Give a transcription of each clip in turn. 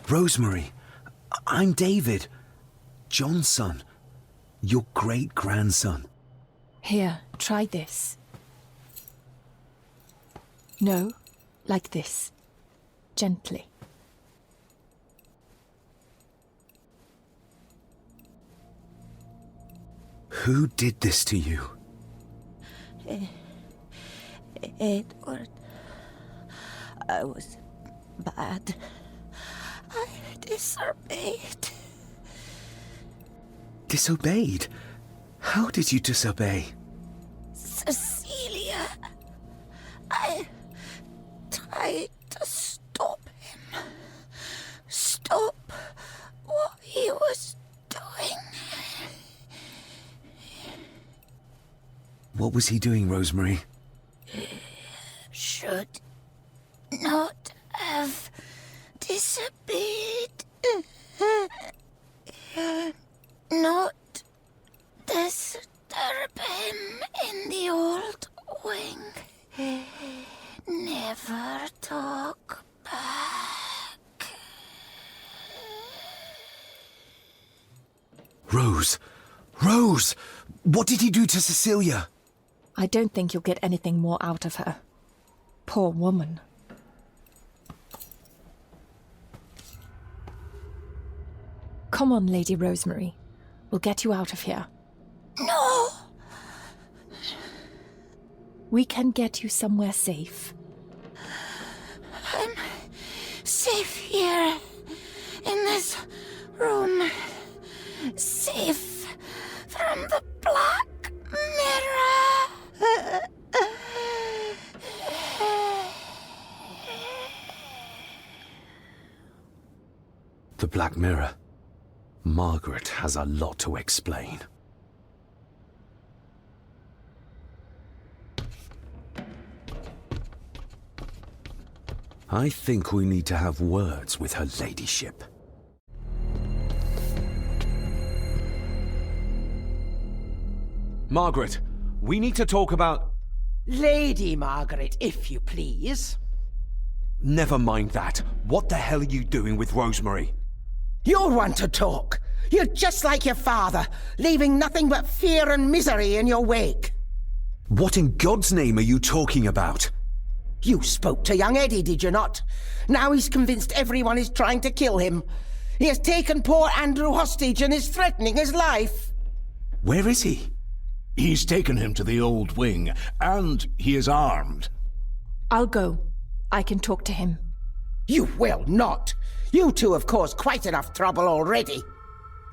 Rosemary, I'm David, John's son, your great-grandson. Here, try this. No, like this. Gently. Who did this to you? Edward. I was bad. I disobeyed. Disobeyed? How did you disobey? Cecilia. I tried to stop him. Stop what he was doing. What was he doing, Rosemary? Should not have disobeyed. Not disturb him in the old wing. Never talk back. Rose! Rose! What did he do to Cecilia? I don't think you'll get anything more out of her. Poor woman. Come on, Lady Rosemary. We'll get you out of here. No! We can get you somewhere safe. I'm safe here, in this room. Safe from the Black Mirror. The Black Mirror. Margaret has a lot to explain. I think we need to have words with her ladyship. Margaret, we need to talk about... Lady Margaret, if you please. Never mind that. What the hell are you doing with Rosemary? You're one to talk. You're just like your father, leaving nothing but fear and misery in your wake. What in God's name are you talking about? You spoke to young Eddie, did you not? Now he's convinced everyone is trying to kill him. He has taken poor Andrew hostage and is threatening his life. Where is he? He's taken him to the old wing, and he is armed. I'll go. I can talk to him. You will not. You two have caused quite enough trouble already.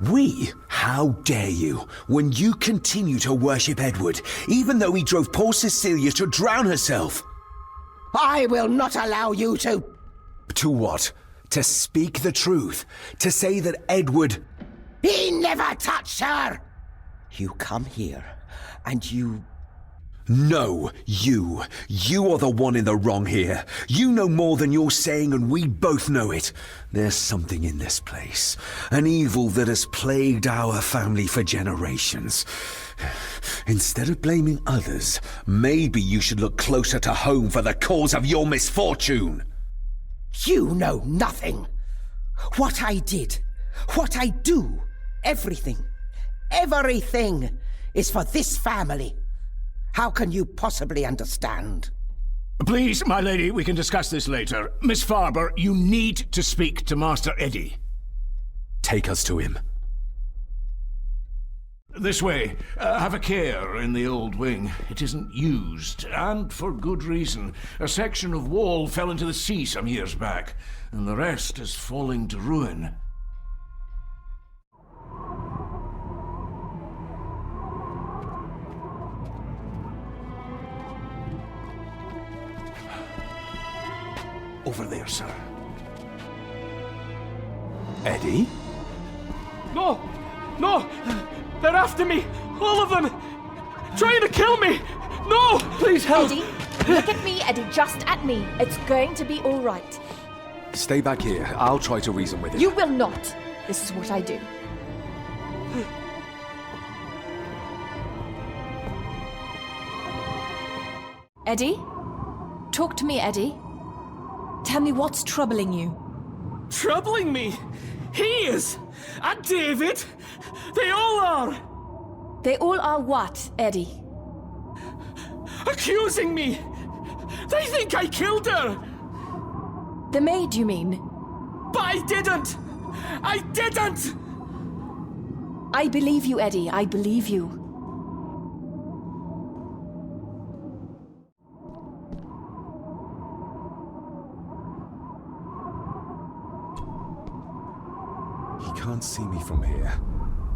We? How dare you, when you continue to worship Edward, even though he drove poor Cecilia to drown herself? I will not allow you to... To what? To speak the truth? To say that Edward... He never touched her! You come here, and you... No, you. You are the one in the wrong here. You know more than you're saying, and we both know it. There's something in this place. An evil that has plagued our family for generations. Instead of blaming others, maybe you should look closer to home for the cause of your misfortune. You know nothing. What I did, what I do, everything is for this family. How can you possibly understand? Please, my lady, we can discuss this later. Miss Farber, you need to speak to Master Eddie. Take us to him. This way. Have a care in the old wing. It isn't used, and for good reason. A section of wall fell into the sea some years back, and the rest is falling to ruin. Over there, sir. Eddie? No! No! They're after me! All of them! Trying to kill me! No! Please help! Eddie, look at me, Eddie, just at me. It's going to be all right. Stay back here. I'll try to reason with him. You will not. This is what I do. Eddie? Talk to me, Eddie. Tell me what's troubling you. troubling me. He is. And David. They all are. They all are what, Eddie? Accusing me. They think I killed her. The maid, you mean? But I didn't. I didn't. I believe you, Eddie. I believe you. He can't see me from here.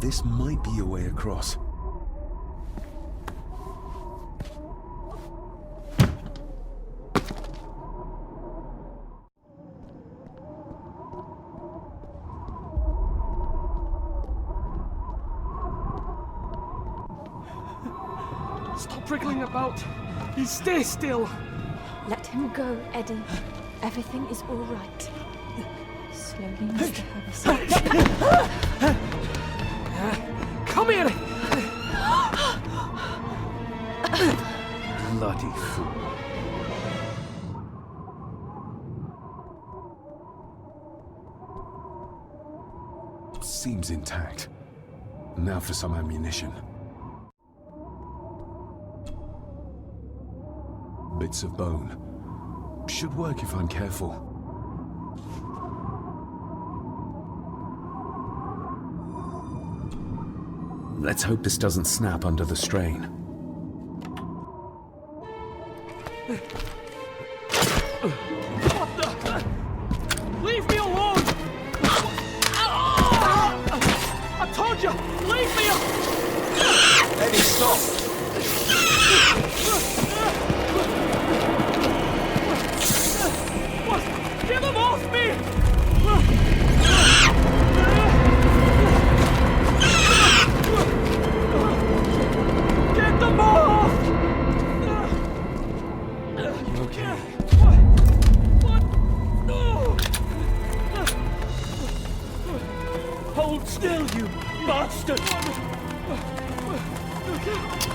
This might be a way across. Stop wriggling about. Stay still. Let him go, Eddie. Everything is all right. Slowly, Mr. Harrison. Come here. Bloody fool. Seems intact. Now for some ammunition. Bits of bone. Should work if I'm careful. Let's hope this doesn't snap under the strain. Leave me alone! I told you, leave me alone! Eddie, stop! What? Get them off me! Get them off! You okay? What? No! Hold still, you bastard!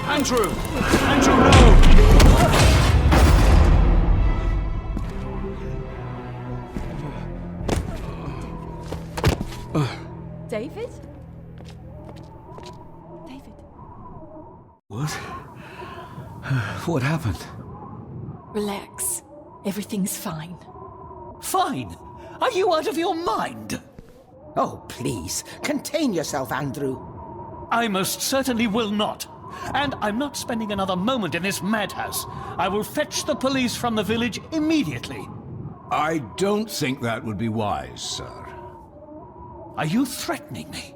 Andrew! Andrew, no! David? David? What? What happened? Relax. Everything's fine. Fine. Are you out of your mind? Oh, please, contain yourself, Andrew. I most certainly will not. And I'm not spending another moment in this madhouse. I will fetch the police from the village immediately. I don't think that would be wise, sir. Are you threatening me?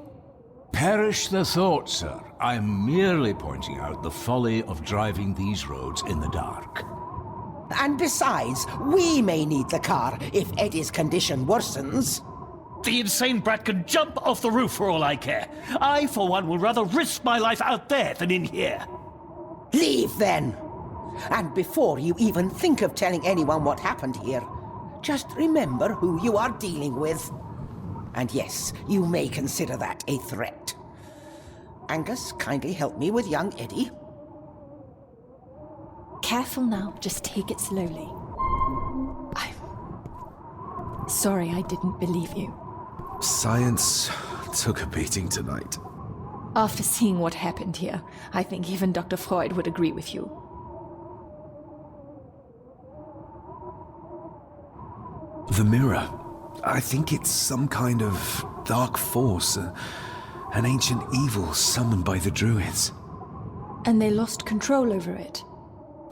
Perish the thought, sir. I'm merely pointing out the folly of driving these roads in the dark. And besides, we may need the car if Eddie's condition worsens. The insane brat can jump off the roof for all I care. I, for one, will rather risk my life out there than in here. Leave, then. And before you even think of telling anyone what happened here, just remember who you are dealing with. And yes, you may consider that a threat. Angus, kindly help me with young Eddie. Careful now. Just take it slowly. I'm sorry I didn't believe you. Science took a beating tonight. After seeing what happened here, I think even Dr. Freud would agree with you. The mirror. I think it's some kind of dark force, an ancient evil summoned by the druids. And they lost control over it.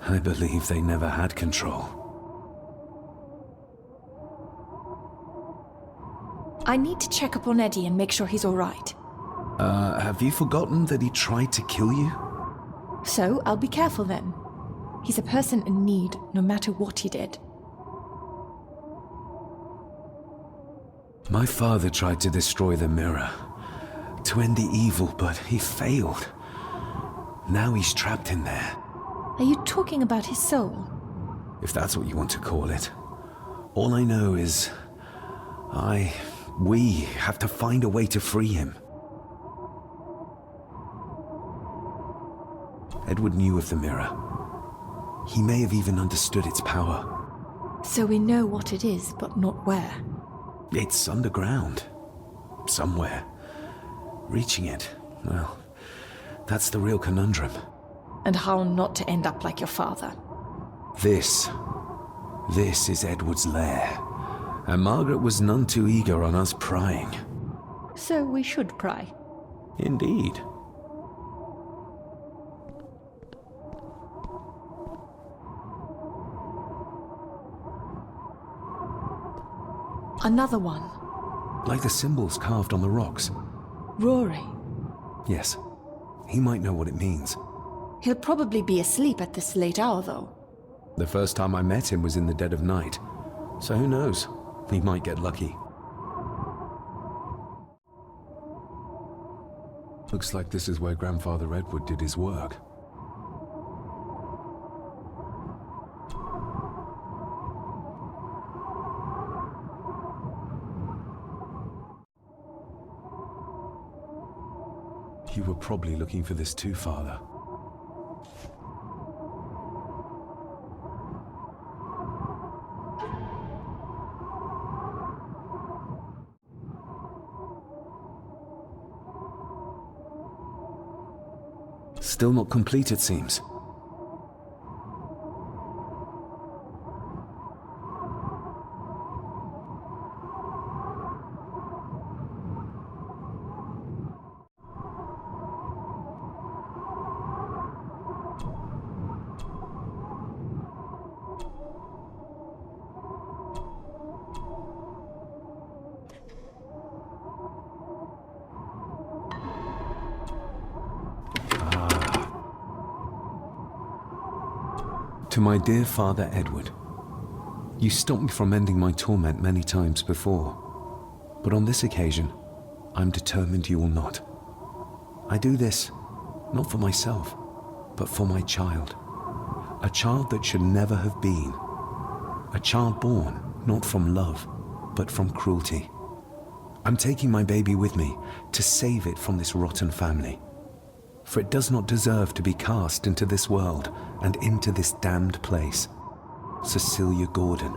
I believe they never had control. I need to check up on Eddie and make sure he's all right. Have you forgotten that he tried to kill you? So, I'll be careful then. He's a person in need, no matter what he did. My father tried to destroy the mirror, to end the evil, but he failed. Now he's trapped in there. Are you talking about his soul? If that's what you want to call it. All I know is... we have to find a way to free him. Edward knew of the mirror. He may have even understood its power. So we know what it is, but not where. It's underground. Somewhere. Reaching it, well, that's the real conundrum. And how not to end up like your father. This is Edward's lair. And Margaret was none too eager on us prying. So we should pry. Indeed. Another one. Like the symbols carved on the rocks. Rory. Yes. He might know what it means. He'll probably be asleep at this late hour, though. The first time I met him was in the dead of night. So who knows? He might get lucky. Looks like this is where Grandfather Edward did his work. You were probably looking for this too, Father. Still not complete, it seems. To my dear Father Edward, you stopped me from ending my torment many times before, but on this occasion, I'm determined you will not. I do this, not for myself, but for my child. A child that should never have been. A child born, not from love, but from cruelty. I'm taking my baby with me to save it from this rotten family. For it does not deserve to be cast into this world and into this damned place. Cecilia Gordon.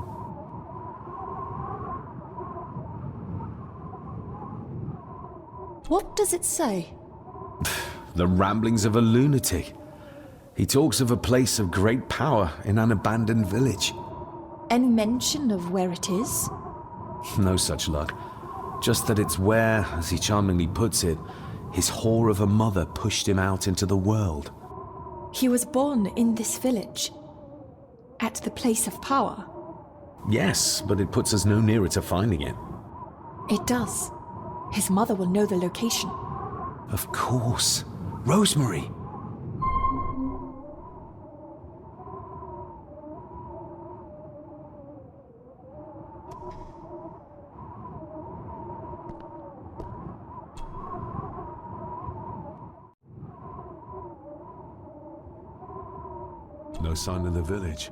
What does it say? The ramblings of a lunatic. He talks of a place of great power in an abandoned village. Any mention of where it is? No such luck. Just that it's where, as he charmingly puts it, his whore of a mother pushed him out into the world. He was born in this village. At the place of power. Yes, but it puts us no nearer to finding it. It does. His mother will know the location. Of course. Rosemary! No sign of the village.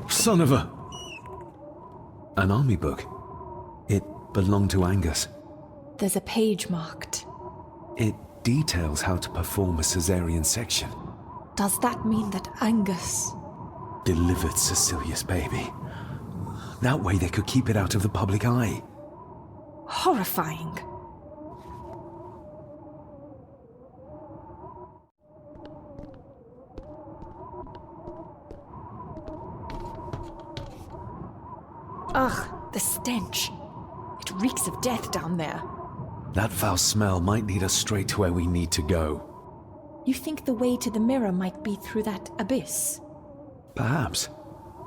Son of a... An army book. It belonged to Angus. There's a page marked. It details how to perform a cesarean section. Does that mean that Angus... Delivered Cecilia's baby. That way they could keep it out of the public eye. Horrifying. Ugh, the stench. It reeks of death down there. That foul smell might lead us straight to where we need to go. You think the way to the mirror might be through that abyss? Perhaps.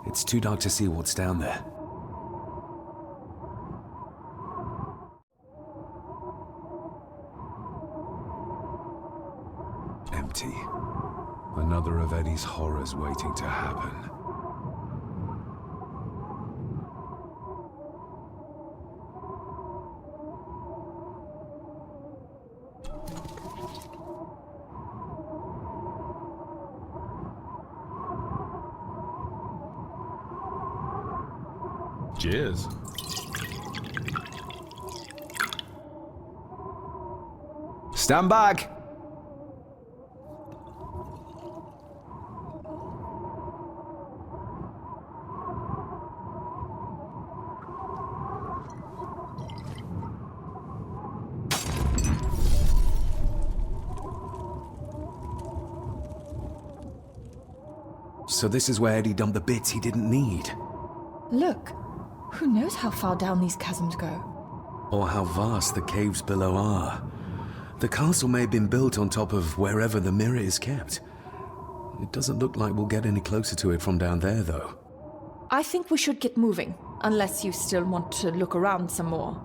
It's too dark to see what's down there. Empty. Another of Eddie's horrors waiting to happen. Cheers. Stand back! So this is where Eddie dumped the bits he didn't need. Look, who knows how far down these chasms go? Or how vast the caves below are. The castle may have been built on top of wherever the mirror is kept. It doesn't look like we'll get any closer to it from down there, though. I think we should get moving, unless you still want to look around some more.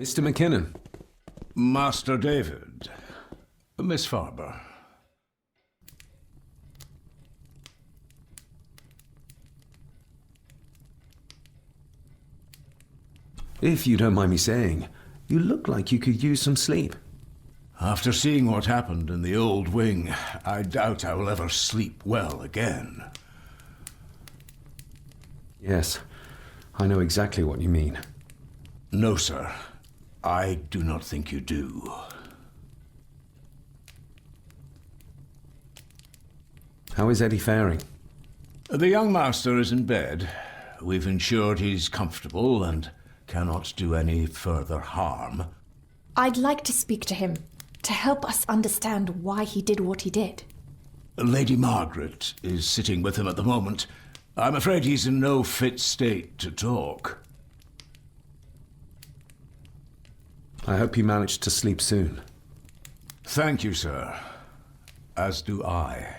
Mr. McKinnon. Master David. Miss Farber. If you don't mind me saying, you look like you could use some sleep. After seeing what happened in the old wing, I doubt I will ever sleep well again. Yes, I know exactly what you mean. No, sir. I do not think you do. How is Eddie faring? The young master is in bed. We've ensured he's comfortable and cannot do any further harm. I'd like to speak to him, to help us understand why he did what he did. Lady Margaret is sitting with him at the moment. I'm afraid he's in no fit state to talk. I hope you managed to sleep soon. Thank you, sir. As do I.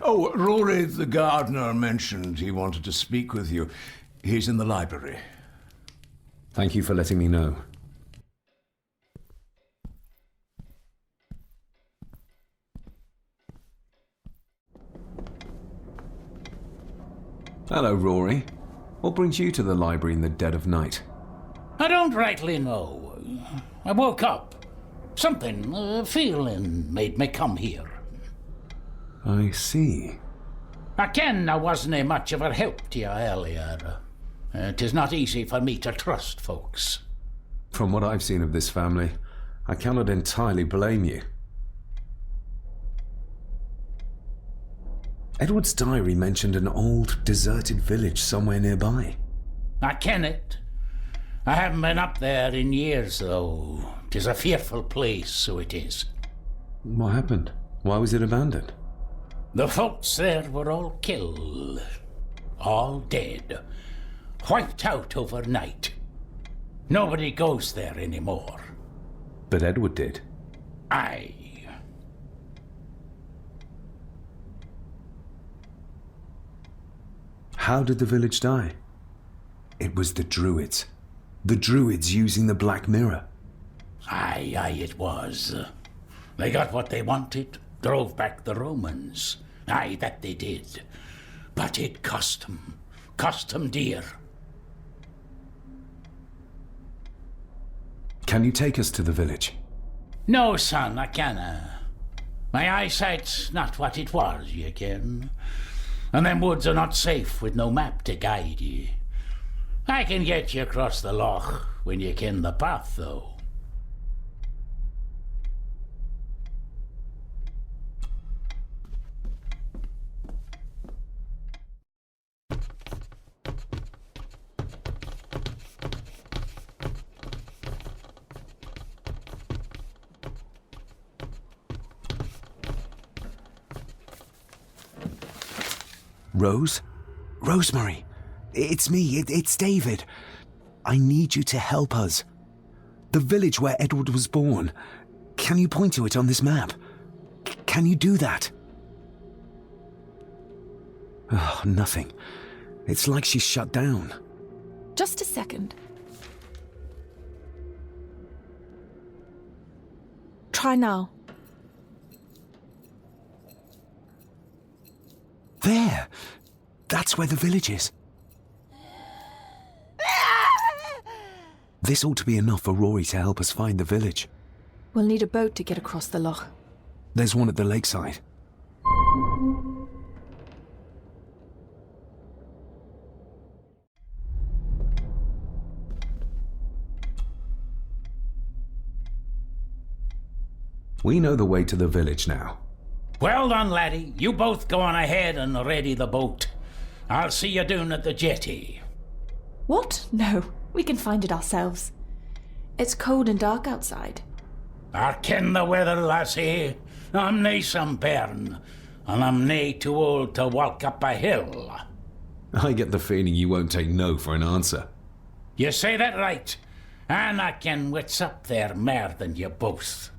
Oh, Rory the gardener mentioned he wanted to speak with you. He's in the library. Thank you for letting me know. Hello, Rory. What brings you to the library in the dead of night? I don't rightly know. I woke up. Something, a feeling made me come here. I see. I ken I wasn't much of a help to you earlier. It is not easy for me to trust folks. From what I've seen of this family, I cannot entirely blame you. Edward's diary mentioned an old, deserted village somewhere nearby. I ken it. I haven't been up there in years, though. 'Tis a fearful place, so it is. What happened? Why was it abandoned? The folks there were all killed. All dead. Wiped out overnight. Nobody goes there anymore. But Edward did. Aye. How did the village die? It was the Druids. The Druids using the Black Mirror. Aye, it was. They got what they wanted, drove back the Romans. Aye, that they did. But it cost them dear. Can you take us to the village? No, son, I canna. My eyesight's not what it was, ye ken. And them woods are not safe with no map to guide ye. I can get you across the loch when you ken the path, though. Rose? Rosemary! It's me, it's David. I need you to help us. The village where Edward was born. Can you point to it on this map? Can you do that? Oh, nothing. It's like she's shut down. Just a second. Try now. There! That's where the village is. This ought to be enough for Rory to help us find the village. We'll need a boat to get across the loch. There's one at the lakeside. We know the way to the village now. Well done, laddie. You both go on ahead and ready the boat. I'll see you down at the jetty. What? No, we can find it ourselves. It's cold and dark outside. I ken the weather, lassie. I'm nae some bairn, and I'm nae too old to walk up a hill. I get the feeling you won't take no for an answer. You say that right, and I ken what's up there mair than you both.